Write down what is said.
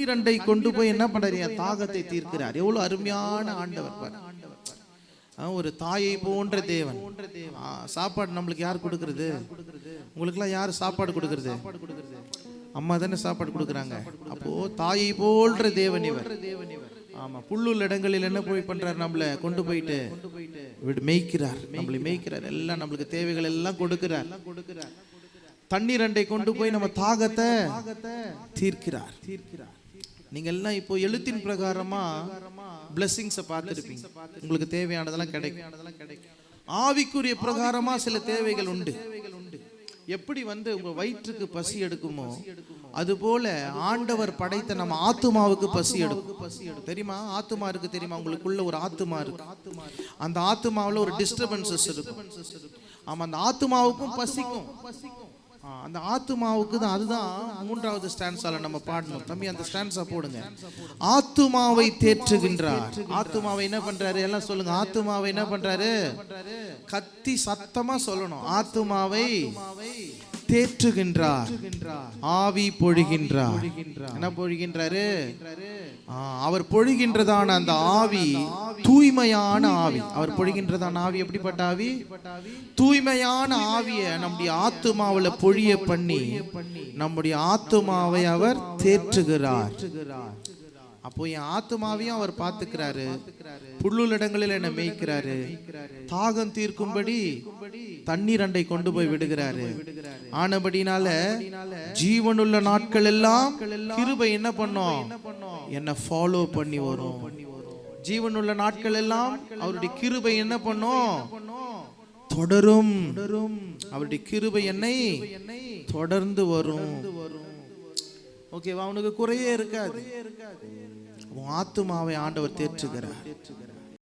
இரண்டை கொண்டு போய் என்ன பண்றாரு? தாகத்தை தீர்க்கிறார். எவ்வளவு அருமையான ஆண்டவர் பாரு. ஒரு தாயை போன்ற தேவன். சாப்பாடு நம்மளுக்கு யார் கொடுக்கறது? உங்களுக்குலாம் யார் சாப்பாடு கொடுக்கறது? அம்மா தானே சாப்பாடு கொடுக்குறாங்க. அப்போ தாயை போன்ற தேவன் இவர். ஆமா, புல்லுள்ள இடங்களில் என்ன போய் பண்றாரு? நம்மள கொண்டு போயிட்டு மேய்க்கிறார். நம்மளை மேய்க்கிறார். எல்லாம் நம்மளுக்கு தேவைகள் எல்லாம் கொடுக்கிறார். தண்ணீர் அண்டை கொண்டு போய் நம்ம தாகத்தை தீர்க்கிறார். நீங்க எல்லாம் இப்போ எழுத்தின் பிரகாரமா பிளெஸிங்ஸை பார்த்துருப்பீங்க. உங்களுக்கு தேவையானதெல்லாம் கிடைக்கும். ஆவிக்குரிய பிரகாரமா சில தேவைகள் உண்டு. எப்படி உங்க வயிற்றுக்கு பசி எடுக்குமோ அதுபோல ஆண்டவர் படைத்த நம்ம ஆத்துமாவுக்கு பசி எடுக்கும். தெரியுமா? ஆத்துமா இருக்கு தெரியுமா? உங்களுக்குள்ள ஒரு ஆத்துமா இருக்கு. அந்த ஆத்துமாவில் ஒரு டிஸ்டர்பன்சஸ் இருக்கும். ஆமா, அந்த ஆத்துமாவுக்கும் பசிக்கும். அந்த ஆத்துமாவுக்கு தான். அதுதான் மூன்றாவது ஸ்டான்ஸால நம்ம பாடணும். தம்பி அந்த ஸ்டான்ஸா போடுங்க. ஆத்துமாவை தேற்றுகின்றார். ஆத்துமாவை என்ன பண்றாரு? எல்லாம் சொல்லுங்க. ஆத்துமாவை என்ன பண்றாரு? கத்தி சத்தமா சொல்லணும். ஆத்துமாவை தேற்றுகின்றார். ஆவி பொழிகின்றார். என்ன பொழிகின்றாரு? அவர் பொழிகின்றதான அந்த ஆவி தூய்மையான ஆவி. அவர் பொழிகின்றதான ஆவி எப்படிப்பட்ட ஆவி? தூய்மையான ஆவியை நம்முடைய ஆத்துமாவுல பொழிய பண்ணி நம்முடைய ஆத்துமாவை அவர் தேற்றுகிறார். அப்போ என் ஆத்துமாவையும் அவர் பார்த்துக்கிறாரு. புல்லுள்ள இடங்களில் என்ன மேய்க்கிறாரு. தாகம் தீர்க்கும்படி தண்ணீர் அண்டை கொண்டு போய் விடுகிறாரு. ஆனபடினால ஜீவனுள்ள நாட்கள் எல்லாம் கிருபை என்ன பண்ணும்? என்ன ஃபாலோ பண்ணி வரும். ஜீவனுள்ள நாட்கள் எல்லாம் அவருடைய கிருபை என்ன பண்ணும்? தொடரும். அவருடைய கிருபை என்னை தொடர்ந்து வரும். ஓகேவா? அவனுக்கு குறையே இருக்காது. ஆத்துமாவை ஆண்டவர் தேற்றுகிறார்.